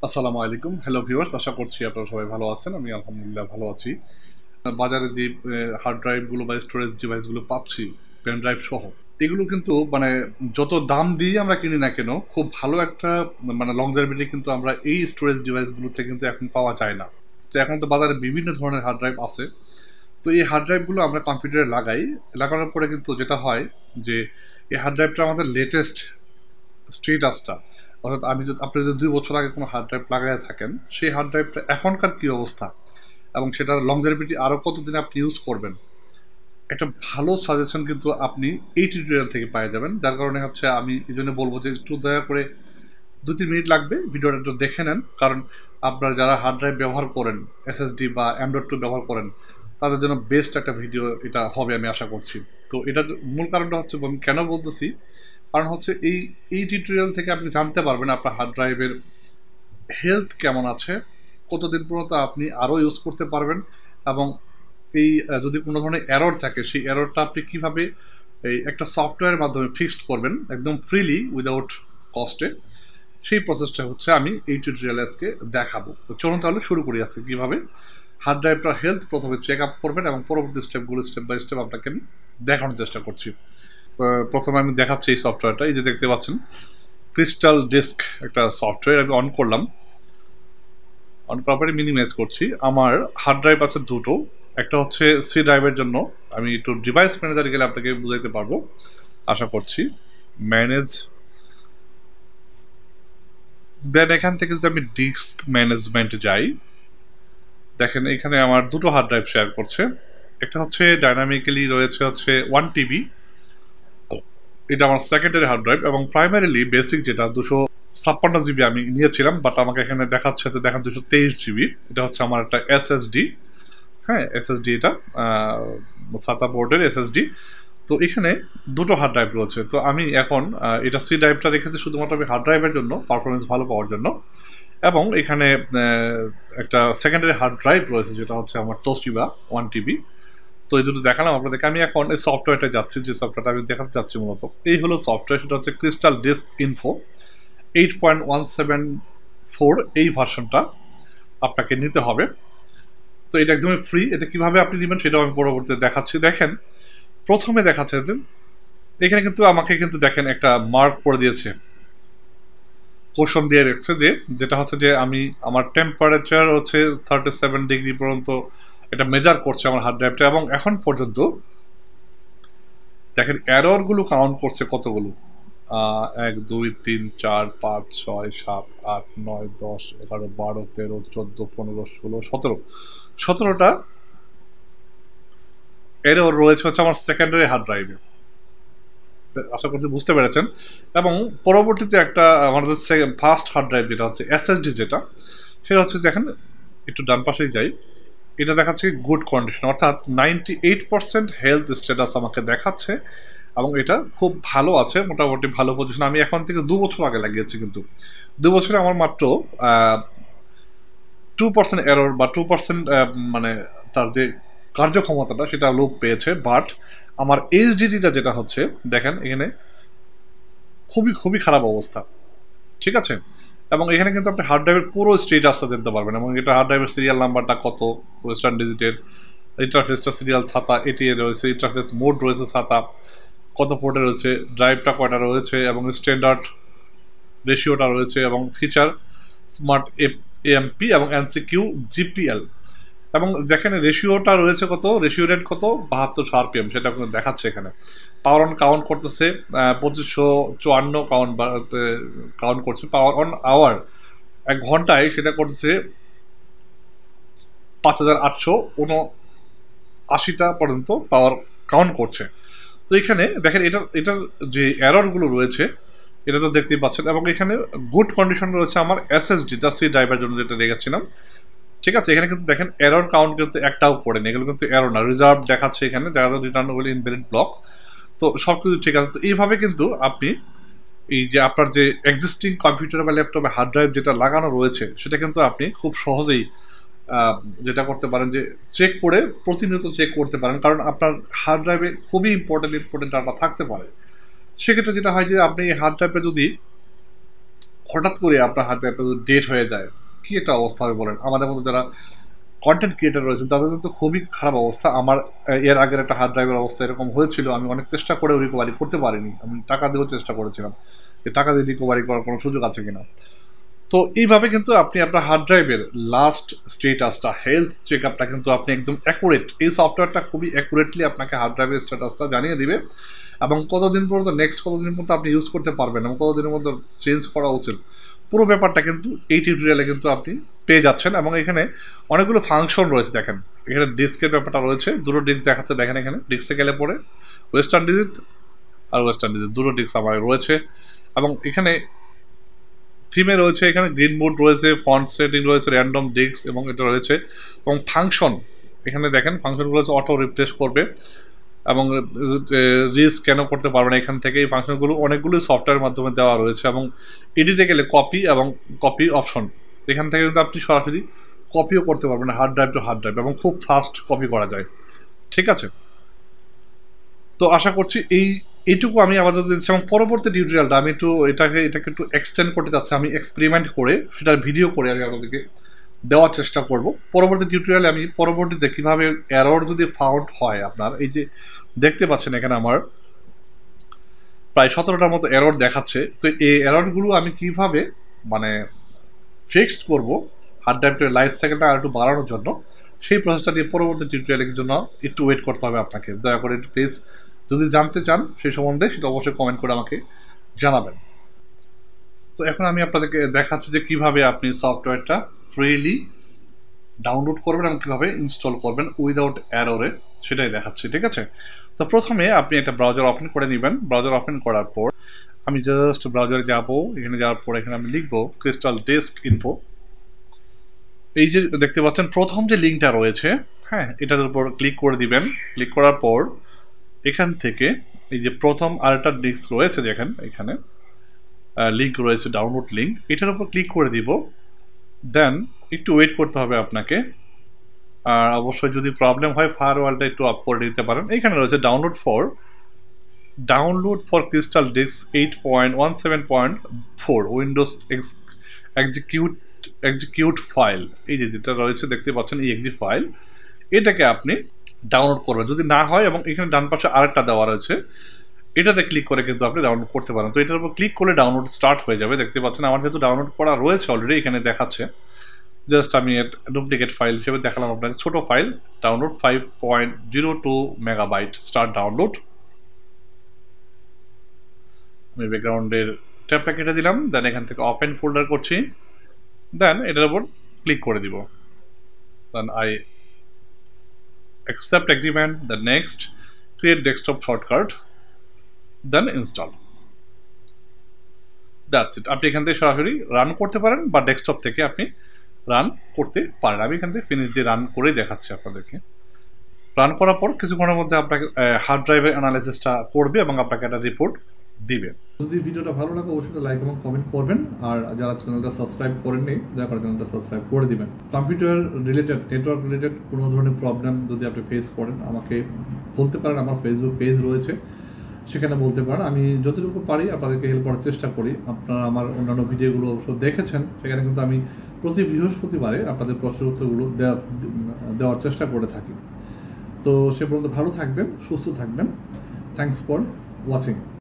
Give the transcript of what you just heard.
আসসালামু আলাইকুম, hello viewers, আশা করছি আপনারা সবাই ভালো আছেন। আমি আলহামদুলিল্লাহ ভালো আছি। বাজারে যে হার্ড ড্রাইভগুলো বা স্টোরেজ ডিভাইসগুলো পাচ্ছি, পেন ড্রাইভ সহ, এগুলো কিন্তু মানে যত দাম দিয়ে আমরা কিনি না কেন, খুব ভালো একটা মানে লংজারভিটি কিন্তু আমরা এই স্টোরেজ ডিভাইসগুলোতে কিন্তু এখন পাওয়া যায় না। তো এখন তো বাজারে বিভিন্ন ধরনের হার্ড ড্রাইভ আছে। তো এই হার্ড ড্রাইভগুলো আমরা কম্পিউটারে লাগানোর পরে কিন্তু যেটা হয় যে এই হার্ড ড্রাইভটা আমাদের লেটেস্ট স্টেটাসটা, অর্থাৎ আপনি যদি 2 বছর আগে কোনো হার্ড ড্রাইভ লাগাইয়া থাকেন, সেই হার্ড ড্রাইভটা এখনকার কী অবস্থা এবং সেটার লংজারিভিটি আরও কতদিন আপনি ইউজ করবেন, একটা ভালো সাজেশন কিন্তু আপনি এই টিউটোরিয়াল থেকে পেয়ে যাবেন। যার কারণে হচ্ছে আমি এই জন্য বলবো যে একটু দয়া করে 2-3 মিনিট লাগবে, ভিডিওটা একটু দেখে নেন। কারণ আপনারা যারা হার্ড ড্রাইভ ব্যবহার করেন, এসএসডি বা M.2 ব্যবহার করেন, তাদের জন্য বেস্ট একটা ভিডিও এটা হবে আমি আশা করছি। তো এটার মূল কারণটা হচ্ছে, আমি কেন বলতেছি, কারণ হচ্ছে এই টিউটোরিয়াল থেকে আপনি জানতে পারবেন আপনার হার্ড ড্রাইভের হেলথ কেমন আছে, কতদিন পর্যন্ত আপনি আরও ইউজ করতে পারবেন, এবং এই যদি কোনো ধরনের এরর থাকে সেই এররটা আপনি কীভাবে এই একটা সফটওয়্যারের মাধ্যমে ফিক্সড করবেন একদম ফ্রিলি উইদাউট কস্টে, সেই প্রসেসটা হচ্ছে আমি এই টিউটোরিয়ালে আজকে দেখাবো। তো চলুন তাহলে শুরু করি আজকে কীভাবে হার্ড ড্রাইভটার হেলথ প্রথমে চেক আপ করবেন এবং পরবর্তী স্টেপগুলো স্টেপ বাই স্টেপ আপনাকে আমি দেখানোর চেষ্টা করছি। প্রথমে আমি দেখাচ্ছি এই সফটওয়্যারটা। এই যে দেখতে পাচ্ছেন, ক্রিস্টাল ডিস্ক একটা সফটওয়্যার আমি অন করলাম। অন করার পরে মিনিমাইজ করছি। আমার হার্ড ড্রাইভ আছে দুটো, একটা হচ্ছে সি ড্রাইভের জন্য। আমি একটু ডিভাইস ম্যানেজারে গেলে আপনাকে বুঝাইতে পারবো আশা করছি। ম্যানেজ, দেন এখান থেকে যদি আমি ডিস্ক ম্যানেজমেন্ট যাই, দেখেন এখানে আমার দুটো হার্ড ড্রাইভ শেয়ার করছে। একটা হচ্ছে ডাইনামিক্যালি রয়েছে হচ্ছে 1 TB, এটা আমার সেকেন্ডারি হার্ড ড্রাইভ, এবং প্রাইমারিলি বেসিক যেটা 256 GB আমি নিয়েছিলাম, বাট আমাকে এখানে দেখাচ্ছে যে দেখেন 223 GB। এটা হচ্ছে আমার একটা এসএসডি। হ্যাঁ, এসএসডি, এটা সাতা বোর্ডের এসএসডি। তো এখানে দুটো হার্ড ড্রাইভ রয়েছে। তো আমি এখন এটা সি ড্রাইভটা রেখেছি শুধুমাত্র আমি হার্ড ড্রাইভের জন্য, পারফরমেন্স ভালো পাওয়ার জন্য। এবং এখানে একটা সেকেন্ডারি হার্ড ড্রাইভ রয়েছে যেটা হচ্ছে আমার তোশিবা 1 TB। তো এই দুটো দেখালাম আপনাদেরকে। আমি এখন এই সফটওয়্যারটা যাচ্ছি, যে সফটওয়্যারটা আমি দেখাতে যাচ্ছি মূলত এই হলো সফটওয়্যার, সেটা হচ্ছে ক্রিস্টাল ডিস্ক ইনফো 8.174। এই ভার্সনটা আপনাকে নিতে হবে। তো এটা একদমই ফ্রি। এটা কিভাবে আপনি নেবেন সেটাও আমি পরবর্তীতে দেখাচ্ছি। দেখেন প্রথমে দেখাচ্ছে যে এখানে কিন্তু আমাকে কিন্তু দেখেন একটা মার্ক করে দিয়েছে, কোশ্চন দিয়ে রেখেছে, যেটা হচ্ছে যে আমার টেম্পারেচার হচ্ছে 37 ডিগ্রি পর্যন্ত এটা মেজার করছে আমার হার্ড ড্রাইভটা। এবং এখন পর্যন্ত দেখেন এররগুলো কাউন্ট করছে কতগুলো, 1 2 3 4 5 6 7 8 9 10 11 12 13 14 15 16 17টা এরর রয়েছে হচ্ছে আমার সেকেন্ডারি হার্ড ড্রাইভে। আশা করছি বুঝতে পেরেছেন। এবং পরবর্তীতে একটা আমাদের ফার্স্ট হার্ড ড্রাইভ যেটা হচ্ছে এসএসডি, সেটা হচ্ছে দেখেন একটু ডান পাশেই যাই, এটা দেখাচ্ছে গুড কন্ডিশন, অর্থাৎ 98% হেলথ স্ট্যাটাস আমাকে দেখাচ্ছে, এবং এটা খুব ভালো আছে, মোটামুটি ভালো পজিশন। আমি এখন থেকে 2 বছর আগে লাগিয়েছি, কিন্তু 2 বছরে আমার মাত্র 2% এরর বা 2% মানে তার যে কার্যক্ষমতাটা সেটা লোপ পেয়েছে। বাট আমার এইচডিডিটা যেটা হচ্ছে দেখেন এখানে খুবই খুবই খারাপ অবস্থা, ঠিক আছে। এবং এখানে কিন্তু আপনি হার্ড ড্রাইভের পুরো স্টেটাসটা জানতে পারবেন, এবং এটা হার্ড ড্রাইভের সিরিয়াল নাম্বারটা কত, ওয়েস্টার্ন ডিজিটের ইন্টারফেসটা সিরিয়াল 7, এটিএ রয়েছে, ইন্টারফেস মোড রয়েছে 7, কত পোর্টে রয়েছে, ড্রাইভটা কয়টা রয়েছে, এবং স্ট্যান্ডার্ড রেশিওটা রয়েছে, এবং ফিচার স্মার্ট এএমপি এবং এনসিকিউ জিপিএল। এবং দেখেন রেশিওটা রয়েছে কত, রেশিও রেট কত, 72 RPM, সেটা আপনাকে দেখাচ্ছে এখানে। পাওয়ার অন কাউন্ট করতেছে 2554 কাউন্ট করছে। পাওয়ার অন আওয়ার 1 ঘন্টায় সেটা করতেছে 5879টা পর্যন্ত পাওয়ার কাউন্ট করছে। তো এখানে দেখেন এটার যে এররগুলো রয়েছে এটা তো দেখতেই পাচ্ছেন। এবং এখানে গুড কন্ডিশন রয়েছে আমার এসএসডিটা সি ড্রাইভের জন্য যেটা রেখেছিলাম, ঠিক আছে। এখানে কিন্তু দেখেন এরর কাউন্ট কিন্তু একটাও পড়েনি, এগুলো কিন্তু এরর না, রিজার্ভ দেখাচ্ছে এখানে, দেখা যাচ্ছে রিটার্ন হলে ইনভ্যালিড ব্লক। তো সব কিছু ঠিক আছে। তো এইভাবে কিন্তু আপনি এই যে আপনার যে এক্সিস্টিং কম্পিউটার বা ল্যাপটপে হার্ড ড্রাইভ যেটা লাগানো রয়েছে সেটা কিন্তু আপনি খুব সহজেই যেটা করতে পারেন যে চেক করে প্রতিনিয়ত চেক করতে পারেন। কারণ আপনার হার্ড ড্রাইভে খুবই ইম্পর্টেন্ট ডাটা থাকতে পারে। সেক্ষেত্রে যেটা হয় যে আপনি এই হার্ড ড্রাইভে যদি হঠাৎ করে আপনার হাতে একটা ডেট হয়ে যায়, কি একটা অবস্থা হবে বলেন। আমাদের মতো যারা কন্টেন্ট ক্রিয়েটার রয়েছে তাদের কিন্তু খুবই খারাপ অবস্থা। আমার এর আগের একটা হার্ড ড্রাইভের অবস্থা এরকম হয়েছিল, আমি অনেক চেষ্টা করেও রিকভারি করতে পারিনি। আমি টাকা দিয়েও চেষ্টা করেছিলাম যে টাকা দিয়ে রিকভারি করার কোনো সুযোগ আছে কিনা। তো এইভাবে কিন্তু আপনি আপনার হার্ড ড্রাইভের লাস্ট স্টেটাসটা, হেলথ চেক আপটা কিন্তু আপনি একদম অ্যাকুরেট, এই সফটওয়্যারটা খুবই অ্যাকুরেটলি আপনাকে হার্ড ড্রাইভের স্ট্যাটাসটা জানিয়ে দিবে এবং কতদিন পর্যন্ত, নেক্সট কতদিন পর্যন্ত আপনি ইউজ করতে পারবেন এবং কতদিনের মধ্যে চেঞ্জ করা উচিত, পুরো ব্যাপারটা কিন্তু এই টিউটোরিয়ালে কিন্তু আপনি পেয়ে যাচ্ছেন। এবং এখানে অনেকগুলো ফাংশন রয়েছে, দেখেন এখানে ডিস্কের ব্যাপারটা রয়েছে, দুটো ডিস্ক দেখাচ্ছে, দেখেন এখানে ডিস্কে গেলে পরে ওয়েস্টার্ন ডিজিট আর ওয়েস্টার্ন ডিজিট দুটো ডিস্ক আমার রয়েছে। এবং এখানে থিমে রয়েছে, এখানে গ্রিন মোড রয়েছে, ফন্ট সেটিং রয়েছে, র্যান্ডম ডিস্ক এবং এটা রয়েছে। এবং ফাংশন এখানে দেখেন ফাংশনগুলো হচ্ছে অটো রিফ্রেশ করবে এবং রিস্ক্যানও করতে পারবেন এখান থেকে। এই ফাংশনগুলো অনেকগুলো সফটওয়্যারের মাধ্যমে দেওয়া রয়েছে। এবং এডিটে গেলে কপি এবং কপি অপশন, এখান থেকে কিন্তু আপনি সরাসরি কপিও করতে পারবেন hard drive to hard drive এবং খুব ফাস্ট কপি করা যায়, ঠিক আছে। তো আশা করছি এইটুকু আমি আপাতত দিচ্ছি এবং পরবর্তী টিউটোরিয়ালটা আমি একটু এটাকে একটু এক্সটেন্ড করতে চাচ্ছি, আমি এক্সপেরিমেন্ট করে সেটার ভিডিও করে আমি আপনাদেরকে দেওয়ার চেষ্টা করব পরবর্তী টিউটোরিয়ালে। আমি পরবর্তীতে কীভাবে এরর যদি ফাউন্ড হয়, আপনার এই যে দেখতে পাচ্ছেন এখানে আমার প্রায় 17টার মতো এরর দেখাচ্ছে, তো এই এররগুলো আমি কিভাবে মানে ফিক্সড করব হার্ড ড্রাইভের লাইফ সাইকেলটা আর একটু বাড়ানোর জন্য, সেই প্রসেসটা নিয়ে পরবর্তী টিউটোরিয়ালের জন্য একটু ওয়েট করতে হবে আপনাকে। দয়া করে একটু প্লিজ যদি জানতে চান সেই সম্বন্ধে সেটা অবশ্যই কমেন্ট করে আমাকে জানাবেন। তো এখন আমি আপনাদেরকে দেখাচ্ছি যে কিভাবে আপনি সফটওয়্যারটা ফ্রিলি ডাউনলোড করবেন এবং কীভাবে ইনস্টল করবেন উইদাউট এররে, সেটাই দেখাচ্ছি, ঠিক আছে। তো প্রথমে আপনি একটা ব্রাউজার ওপেন করে নেবেন। ব্রাউজার ওপেন করার পর আমি জাস্ট ব্রাউজারে যাব, এখানে যাওয়ার পর এখানে আমি লিখব ক্রিস্টাল ডেস্ক ইনফো। এই যে দেখতে পাচ্ছেন প্রথম যে লিঙ্কটা রয়েছে, হ্যাঁ, এটার উপর ক্লিক করে দিবেন। ক্লিক করার পর এখান থেকে এই যে প্রথম আরেকটা ডিস্ক রয়েছে, দেখেন এখানে লিঙ্ক রয়েছে, ডাউনলোড লিঙ্ক, এটার উপর ক্লিক করে দিব। দেন একটু ওয়েট করতে হবে আপনাকে। আর অবশ্যই যদি প্রবলেম হয় ফায়ারওয়ালটা একটু আপ করে দিতে পারেন। এখানে রয়েছে download for Crystal Disk 8.17.4 Windows execute file. এই যে যেটা রয়েছে দেখতে পাচ্ছেন এই এক্সি ফাইল, এটাকে আপনি ডাউনলোড করবেন। যদি না হয়, এবং এখানে ডান পাশে আরেকটা দেওয়া রয়েছে, এটাতে ক্লিক করে কিন্তু আপনি ডাউনলোড করতে পারেন। তো এটার উপর ক্লিক করলে ডাউনলোড স্টার্ট হয়ে যাবে। দেখতে পাচ্ছেন আমার যেহেতু ডাউনলোড করা রয়েছে অলরেডি, এখানে দেখাচ্ছে। জাস্ট আমি ডুপ্লিকেট ফাইল হিসেবে দেখালাম আপনাকে, ছোট file download 5.02 megabyte, start download. আমি ব্যাকগ্রাউন্ডের ট্যাবটা কেটে দিলাম। দেন এখান থেকে ওপেন ফোল্ডার করছি। দেন এটার উপর ক্লিক করে দিব। Then I accept agreement, the next, create desktop shortcut, then install. That's it. আপনি এখান থেকে সরাসরি রান করতে পারেন বা ডেস্কটপ থেকে আপনি রান করতে পারেন। আমি এখান থেকে ফিনিশ দিয়ে রান করেই দেখাচ্ছি আপনাদেরকে। রান করার পর কিছুক্ষণের মধ্যে আপনাকে হার্ড ড্রাইভের অ্যানালাইসিসটা করবে এবং আপনাকে একটা রিপোর্ট দিবে। যদি ভিডিওটা ভালো লাগে অবশ্যই লাইক এবং কমেন্ট করবেন, আর যারা চ্যানেলটা সাবস্ক্রাইব করেননি দয়া করে চ্যানেলটা সাবস্ক্রাইব করে দিবেন। কম্পিউটার রিলেটেড, নেটওয়ার্ক রিলেটেড কোনো ধরনের প্রবলেম যদি আপনি ফেস করেন আমাকে বলতে পারেন। আমার ফেসবুক পেজ রয়েছে, সেখানে বলতে পারেন। আমি যতটুকু পারি আপনাদেরকে হেল্প করার চেষ্টা করি। আপনারা আমার অন্যান্য ভিডিওগুলো অবশ্য দেখেছেন, সেখানে কিন্তু আমি প্রতি বৃহস্পতিবারে আপনাদের প্রশ্নের উত্তরগুলো দেওয়ার চেষ্টা করে থাকি। তো সে পর্যন্ত ভালো থাকবেন, সুস্থ থাকবেন। Thanks for watching.